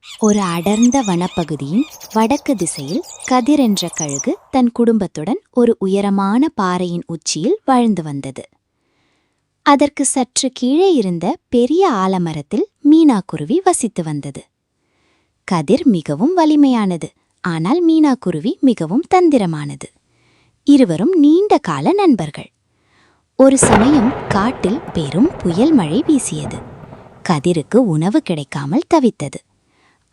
ஒரு அடர்ந்த வனப்பகுதியின் வடக்கு திசையில் கதிர் என்ற கழுகு தன் குடும்பத்துடன் ஒரு உயரமான பாறையின் உச்சியில் வாழ்ந்து வந்தது. அதற்கு சற்று கீழே இருந்த பெரிய ஆலமரத்தில் மீனாக்குருவி வசித்து வந்தது. கதிர் மிகவும் வலிமையானது, ஆனால் மீனாக்குருவி மிகவும் தந்திரமானது. இருவரும் நீண்ட கால நண்பர்கள். ஒரு சமயம் காட்டில் பெரும் புயல் மழை வீசியது. கதிருக்கு உணவு கிடைக்காமல் தவித்தது.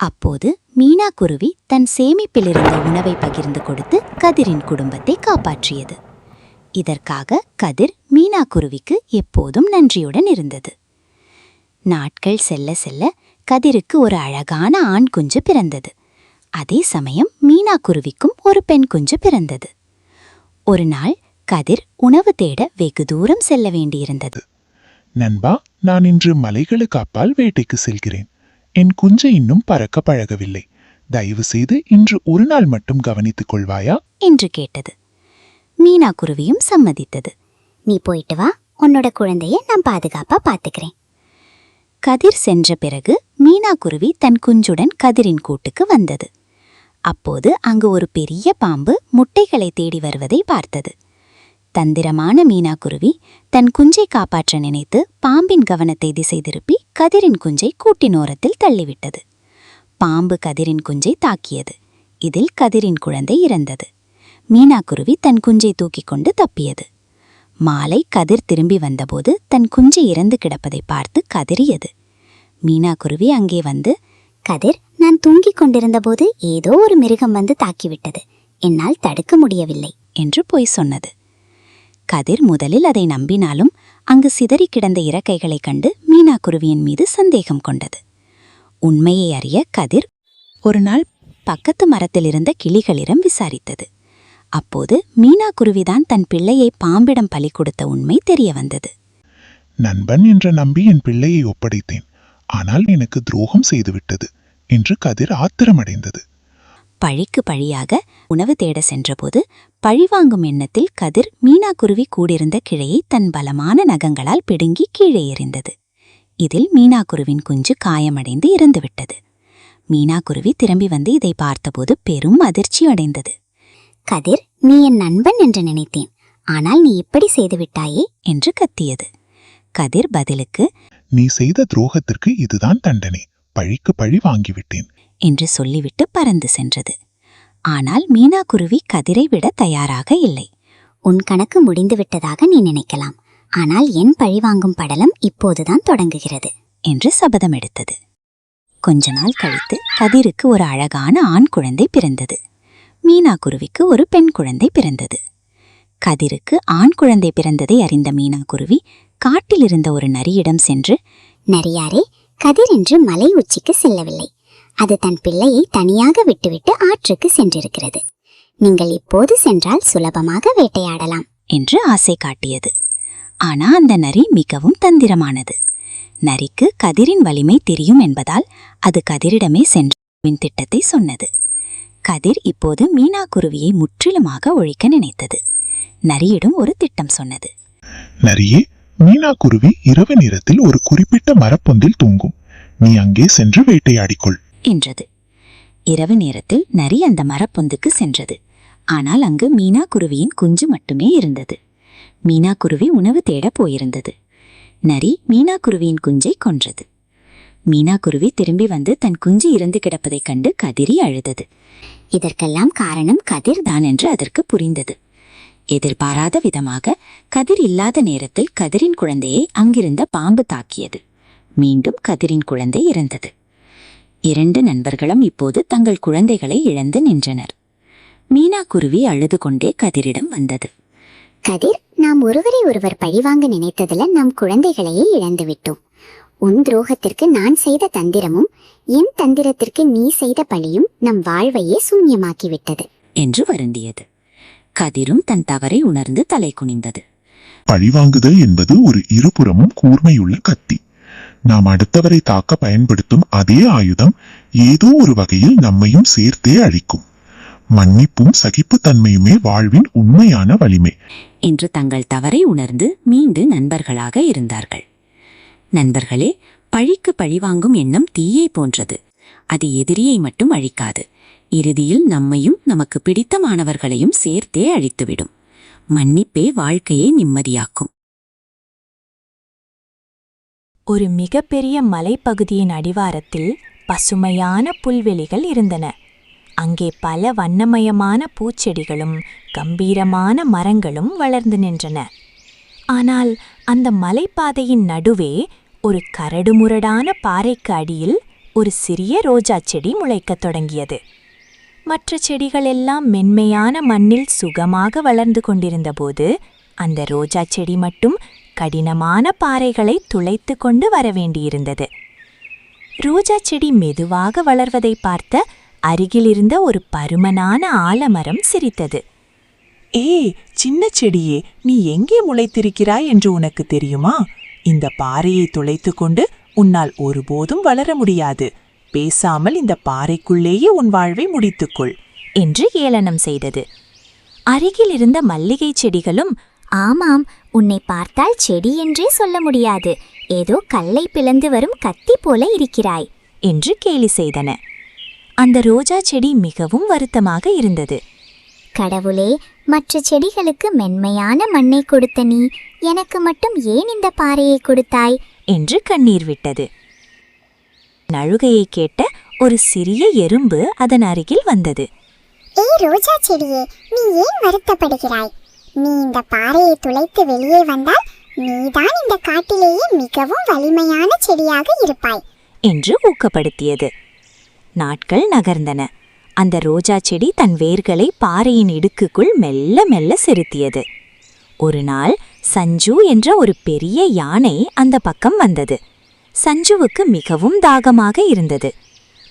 அப்போது மீனாக்குருவி தன் சேமிப்பிலிருந்த உணவை பகிர்ந்து கொடுத்து கதிரின் குடும்பத்தை காப்பாற்றியது. இதற்காக கதிர் மீனாக்குருவிக்கு எப்போதும் நன்றியுடன் இருந்தது. நாட்கள் செல்ல செல்ல கதிருக்கு ஒரு அழகான ஆண் குஞ்சு பிறந்தது. அதே சமயம் மீனாக்குருவிக்கும் ஒரு பெண் குஞ்சு பிறந்தது. ஒரு நாள் கதிர் உணவு தேட வெகு தூரம் செல்ல வேண்டியிருந்தது. நண்பா, நான் இன்று மலைகளுக்கு அப்பால் வேட்டைக்கு செல்கிறேன். என் குஞ்சை இன்னும் பறக்க பழகவில்லை. தயவு செய்து இன்று ஒரு நாள் மட்டும் கவனித்துக் கொள்வாயா என்று கேட்டது. மீனாக்குருவியும் சம்மதித்தது. நீ போயிட்டு வா, உன்னோட குழந்தைய நான் பாதுகாப்பா பாத்துக்கிறேன். கதிர் சென்ற பிறகு மீனாக்குருவி தன் குஞ்சுடன் கதிரின் கூட்டுக்கு வந்தது. அப்போது அங்கு ஒரு பெரிய பாம்பு முட்டைகளை தேடி வருவதை பார்த்தது. தந்திரமான மீனாக்குருவி தன் குஞ்சை காப்பாற்ற நினைத்து பாம்பின் கவனத்தை திசை திருப்பி கதிரின் குஞ்சை கூட்டினோரத்தில் தள்ளிவிட்டது. பாம்பு கதிரின் குஞ்சை தாக்கியது. இதில் கதிரின் குழந்தை இறந்தது. மீனாக்குருவி தன் குஞ்சை தூக்கிக் கொண்டு தப்பியது. மாலை கதிர் திரும்பி வந்தபோது தன் குஞ்சை இறந்து கிடப்பதை பார்த்து கதறியது. மீனாக்குருவி அங்கே வந்து, கதிர், நான் தூங்கிக் கொண்டிருந்தபோது ஏதோ ஒரு மிருகம் வந்து தாக்கிவிட்டது. என்னால் தடுக்க முடியவில்லை என்று பொய் சொன்னது. கதிர் முதலில் அதை நம்பினாலும் அங்கு சிதறி கிடந்த இறக்கைகளைக் கண்டு மீனாக்குருவியின் மீது சந்தேகம் கொண்டது. உண்மையை அறிய கதிர் ஒரு நாள் பக்கத்து மரத்தில் இருந்த கிளிகளிடம் விசாரித்தது. அப்போது மீனாக்குருவிதான் தன் பிள்ளையை பாம்பிடம் பலி கொடுத்த உண்மை தெரிய வந்தது. நண்பன் என்று நம்பி என் பிள்ளையை ஒப்படைத்தேன், ஆனால் எனக்கு துரோகம் செய்துவிட்டது என்று கதிர் ஆத்திரமடைந்தது. பழிக்கு பழியாக உணவு தேட சென்றபோது பழிவாங்கும் எண்ணத்தில் கதிர் மீனாக்குருவி கூடியிருந்த கிளையை தன் பலமான நகங்களால் பிடுங்கி கீழே எறிந்தது. இதில் மீனாக்குருவின் குஞ்சு காயமடைந்து இறந்துவிட்டது. மீனாக்குருவி திரும்பி வந்து இதை பார்த்தபோது பெரும் அதிர்ச்சி அடைந்தது. கதிர், நீ என் நண்பன் என்று நினைத்தேன், ஆனால் நீ இப்படி செய்துவிட்டாயே என்று கத்தியது. கதிர் பதிலுக்கு, நீ செய்த துரோகத்திற்கு இதுதான் தண்டனை, பழிக்கு பழி வாங்கிவிட்டேன் என்று சொல்லிவிட்டு பறந்து சென்றது. ஆனால் மீனாக்குருவி கதிரை விட தயாராக இல்லை. உன் கணக்கு முடிந்துவிட்டதாக நீ நினைக்கலாம், ஆனால் என் பழிவாங்கும் படலம் இப்போதுதான் தொடங்குகிறது என்று சபதம் எடுத்தது. கொஞ்ச நாள் கழித்து கதிருக்கு ஒரு அழகான ஆண் குழந்தை பிறந்தது. மீனாக்குருவிக்கு ஒரு பெண் குழந்தை பிறந்தது. கதிருக்கு ஆண் குழந்தை பிறந்ததை அறிந்த மீனாக்குருவி காட்டில் இருந்த ஒரு நரியிடம் சென்று, நரியாரே, கதிர் என்று மலை உச்சிக்கு செல்லவில்லை. அது தன் பிள்ளையை தனியாக விட்டுவிட்டு ஆற்றுக்கு சென்றிருக்கிறது. நீங்கள் இப்போது சென்றால் சுலபமாக வேட்டையாடலாம் என்று ஆசை காட்டியது. ஆனா அந்த நரி மிகவும் தந்திரமானது. நரிக்கு கதிரின் வலிமை தெரியும் என்பதால் அது கதிரிடமே சென்று திட்டத்தை சொன்னது. கதிர் இப்போது மீனாக்குருவியை முற்றிலுமாக ஒழிக்க நினைத்தது. நரியிடம் ஒரு திட்டம் சொன்னது. நரியே, மீனாக்குருவி இரவு நேரத்தில் ஒரு குறிப்பிட்ட மரப்பொந்தில் தூங்கும். நீ அங்கே சென்று வேட்டையாடிக்கொள் என்றது. இரவு நேரத்தில் நரி அந்த மரப்பொந்துக்கு சென்றது. ஆனால் அங்கு மீனாக்குருவியின் குஞ்சு மட்டுமே இருந்தது. மீனாக்குருவி உணவு தேட போயிருந்தது. நரி மீனாக்குருவியின் குஞ்சை கொன்றது. மீனாக்குருவி திரும்பி வந்து தன் குஞ்சு இறந்து கிடப்பதைக் கண்டு கதிரி அழுதது. இதற்கெல்லாம் காரணம் கதிர் தான் என்று அதற்கு புரிந்தது. எதிர்பாராத விதமாக கதிர் இல்லாத நேரத்தில் கதிரின் குழந்தையை அங்கிருந்த பாம்பு தாக்கியது. மீண்டும் கதிரின் குழந்தை இறந்தது. இரண்டு நண்பர்களும் இப்போது தங்கள் குழந்தைகளை இழந்து நின்றனர். மீனாக்குருவி அழுது கொண்டே கதிரிடம் வந்தது. கதிர், நாம் ஒருவரை ஒருவர் பழிவாங்க நினைத்ததுல நம் குழந்தைகளையே இழந்து விட்டோம். உன் துரோகத்திற்கு நான் செய்த தந்திரமும் என் தந்திரத்திற்கு நீ செய்த பழியும் நம் வாழ்வையே சூன்யமாக்கிவிட்டது என்று வருந்தியது. கதிரும் தன் தவறை உணர்ந்து தலை குனிந்தது. பழிவாங்குதல் என்பது ஒரு இருபுறமும் கூர்மையுள்ள கத்தி. நாம் அடுத்தவரை தாக்க பயன்படுத்தும் அதே ஆயுதம் ஏதோ ஒரு வகையில் நம்மையும் சேர்த்தே அழிக்கும். மன்னிப்பும் சகிப்புத்தன்மையுமே வாழ்வின் உண்மையான வலிமை என்று தங்கள் தவறை உணர்ந்து மீண்டும் நண்பர்களாக இருந்தார்கள். நண்பர்களே, பழிக்கு பழிவாங்கும் எண்ணம் தீயை போன்றது. அது எதிரியை மட்டும் அழிக்காது, இறுதியில் நம்மையும் நமக்கு பிடித்தமானவர்களையும் சேர்த்தே அழித்துவிடும். மன்னிப்பே வாழ்க்கையை நிம்மதியாக்கும். ஒரு மிகப்பெரிய மலைப்பகுதியின் அடிவாரத்தில் பசுமையான புல்வெளிகள் இருந்தன. அங்கே பல வண்ணமயமான பூச்செடிகளும் கம்பீரமான மரங்களும் வளர்ந்து நின்றன. ஆனால் அந்த மலைப்பாதையின் நடுவே ஒரு கரடுமுரடான பாறைக்கு அடியில் ஒரு சிறிய ரோஜா செடி முளைக்கத் தொடங்கியது. மற்ற செடிகளெல்லாம் மென்மையான மண்ணில் சுகமாக வளர்ந்து கொண்டிருந்தபோது அந்த ரோஜா செடி மட்டும் கடினமான பாறைகளை துளைத்து கொண்டு வரவேண்டியிருந்தது. ரோஜா செடி மெதுவாக வளர்வதை பார்த்த அருகிலிருந்த ஒரு பருமனான ஆலமரம் சிரித்தது. ஏய் சின்ன செடியே, நீ எங்கே முளைத்திருக்கிறாய் என்று உனக்கு தெரியுமா? இந்த பாறையை துளைத்து கொண்டு உன்னால் ஒருபோதும் வளர முடியாது. பேசாமல் இந்த பாறைக்குள்ளேயே உன் வாழ்வை முடித்துக்கொள் என்று ஏளனம் செய்தது. அருகிலிருந்த மல்லிகை செடிகளும், ஆமாம், உன்னை பார்த்தால் செடி என்றே சொல்ல முடியாது, ஏதோ கல்லை பிளந்து வரும் கத்தி போல இருக்கிறாய் என்று கேலி செய்தன. அந்த ரோஜா செடி மிகவும் வருத்தமாக இருந்தது. கடவுளே, மற்ற செடிகளுக்கு மென்மையான மண்ணை கொடுத்த நீ எனக்கு மட்டும் ஏன் இந்த பாறையை கொடுத்தாய் என்று கண்ணீர் விட்டது. அழுகையை கேட்ட ஒரு சிறிய எறும்பு அதன் அருகில் வந்தது. ஏய் ரோஜா செடியே, நீ ஏன் வருத்தப்படுகிறாய்? நீ இந்த பாறையை துளைத்து வெளியே வந்தால் நீதான் இந்த காட்டிலேயே மிகவும் வலிமையான செடியாக இருப்பாய் என்று ஊக்கப்படுத்தியது. நாட்கள் நகர்ந்தன. அந்த ரோஜா செடி தன் வேர்களை பாறையின் இடுக்குக்குள் மெல்ல மெல்ல செலுத்தியது. ஒரு நாள் சஞ்சு என்ற ஒரு பெரிய யானை அந்த பக்கம் வந்தது. சஞ்சுவுக்கு மிகவும் தாகமாக இருந்தது.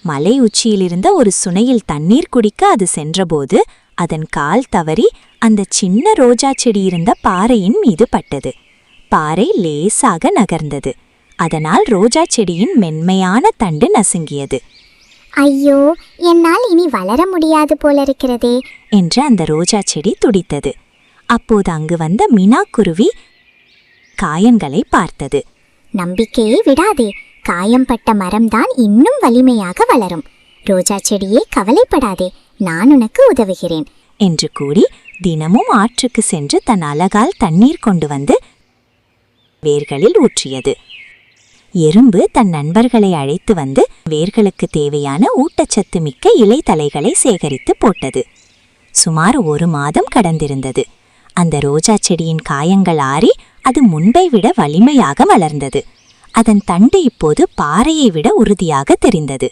மலை உச்சியிலிருந்த ஒரு சுனையில் தண்ணீர் குடிக்க அது சென்றபோது அதன் கால் தவறி அந்த சின்ன ரோஜா செடி இருந்த பாறையின் மீது பட்டது. பாறை லேசாக நகர்ந்தது. அதனால் ரோஜா செடியின் மென்மையான தண்டு நசுங்கியது. ஐயோ, என்னால் இனி வளர முடியாது போலிருக்கிறதே என்று அந்த ரோஜா செடி துடித்தது. அப்போது அங்கு வந்த மினாக்குருவி காயங்களை பார்த்தது. நம்பிக்கையை விடாதே, காயம்பட்ட மரம்தான் இன்னும் வலிமையாக வளரும். ரோஜா செடியே, கவலைப்படாதே, நான் உனக்கு உதவுகிறேன் என்று கூறி தினமும் ஆற்றுக்கு சென்று தன் அலகால் தண்ணீர் கொண்டு வந்து வேர்களில் ஊற்றியது. எறும்பு தன் நண்பர்களை அழைத்து வந்து வேர்களுக்கு தேவையான ஊட்டச்சத்து மிக்க இலைத்தலைகளை சேகரித்து போட்டது. சுமார் 1 மாதம் கடந்திருந்தது. அந்த ரோஜா செடியின் காயங்கள் ஆறி அது முன்பை விட வலிமையாக வளர்ந்தது. அதன் தண்டு இப்போது பாறையை விட உறுதியாக தெரிந்தது.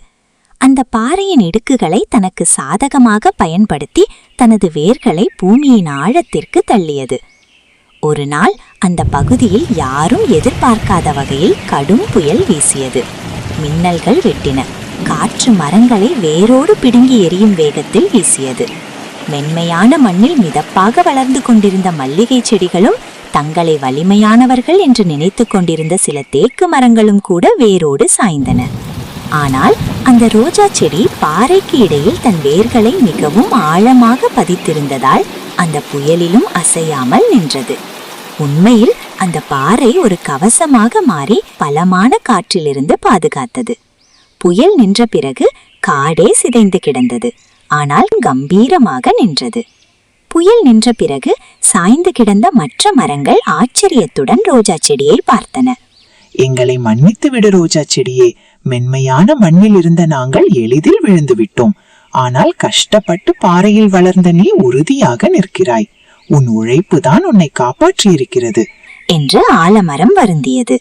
அந்த பாறையின் இடுக்குகளை தனக்கு சாதகமாக பயன்படுத்தி தனது வேர்களை பூமியின் ஆழத்திற்கு தள்ளியது. ஒரு நாள் அந்த பகுதியில் யாரும் எதிர்பார்க்காத வகையில் கடும் புயல் வீசியது. மின்னல்கள் வெட்டின. காற்று மரங்களை வேரோடு பிடுங்கி எரியும் வேகத்தில் வீசியது. மென்மையான மண்ணில் மிதப்பாக வளர்ந்து கொண்டிருந்த மல்லிகை செடிகளும் தங்களை வலிமையானவர்கள் என்று நினைத்து கொண்டிருந்த சில தேக்கு மரங்களும் கூட வேரோடு சாய்ந்தன. ஆனால் அந்த ரோஜா செடி பாறைக்கு இடையில் தன் வேர்களை மிகவும் ஆழமாக பதித்திருந்ததால் அந்த புயலிலும் அசையாமல் நின்றது. உண்மையில் அந்த பாறை ஒரு கவசமாக மாறி பலமான காற்றிலிருந்து பாதுகாத்தது. புயல் நின்ற பிறகு காடே சிதைந்து கிடந்தது. ஆனால் கம்பீரமாக நின்றது. புயல் நின்ற பிறகு சாய்ந்து கிடந்த மற்ற மரங்கள் ஆச்சரியத்துடன் ரோஜா செடியை பார்த்தன. எங்களை மன்னித்து விடு ரோஜா செடியே, மென்மையான மண்ணில் இருந்த நாங்கள் எளிதில் விழுந்து விட்டோம். ஆனால் கஷ்டப்பட்டு பாறையில் வளர்ந்த நீ உறுதியாக நிற்கிறாய். உன் உழைப்புதான் உன்னை காப்பாற்றியிருக்கிறது என்று ஆலமரம் வருந்தியது.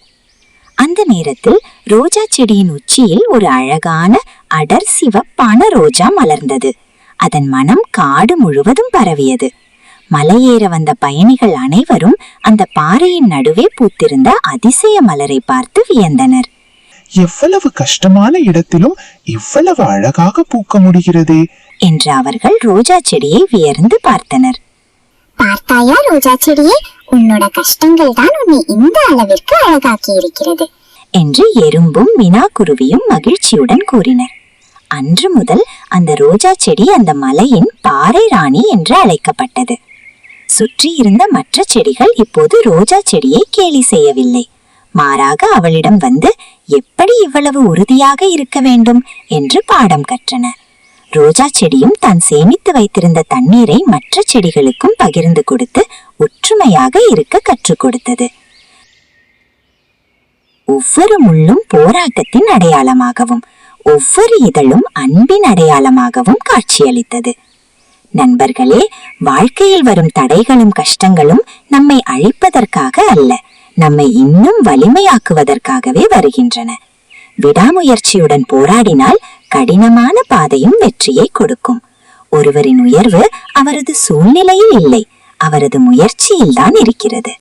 அந்த நேரத்தில் ரோஜா செடியின் உச்சியில் ஒரு அழகான அடர் சிவப்பான ரோஜா மலர்ந்தது. அதன் மனம் காடு முழுவதும் பரவியது. மலையேற வந்த பயணிகள் அனைவரும் அந்த பாறையின் நடுவே பூத்திருந்த அதிசய மலரை பார்த்து வியந்தனர். எவ்வளவு கஷ்டமான இடத்திலும் இவ்வளவு அழகாக பூக்க முடிகிறதே என்று அவர்கள் ரோஜா செடியை வியர்ந்து பார்த்தனர். பார்த்தாயா ரோஜா செடியே, உன்னோட கஷ்டங்கள் தான் உன்னை இந்த அளவிற்கு அழகாக்கி இருக்கிறது என்று எறும்பும் மினாக்குருவியும் மகிழ்ச்சியுடன் கூறினர். அன்று முதல் அந்த ரோஜா செடி அந்த மலையின் பாறை ராணி என்று அழைக்கப்பட்டது. சுற்றி இருந்த மற்ற செடிகள் இப்போது ரோஜா செடியை கேலி செய்யவில்லை. மாறாக அவளிடம் வந்து எப்படி இவ்வளவு உறுதியாக இருக்க வேண்டும் என்று பாடம் கற்றன. ரோஜா செடியும் தான் சேமித்து வைத்திருந்த தண்ணீரை மற்ற செடிகளுக்கும் பகிர்ந்து கொடுத்து ஒற்றுமையாக இருக்க கற்றுக் கொடுத்தது. ஒவ்வொரு முள்ளும் போராட்டத்தின் அடையாளமாகவும் ஒவ்வொரு இதழும் அன்பின் அடையாளமாகவும் காட்சியளித்தது. நண்பர்களே, வாழ்க்கையில் வரும் தடைகளும் கஷ்டங்களும் நம்மை அழிப்பதற்காக அல்ல, நம்மை இன்னும் வலிமையாக்குவதற்காகவே வருகின்றன. விடாமுயற்சியுடன் போராடினால் கடினமான பாதையும் வெற்றியை கொடுக்கும். ஒருவரின் உயர்வு அவரது சூழ்நிலையில் இல்லை, அவரது முயற்சியில்தான் இருக்கிறது.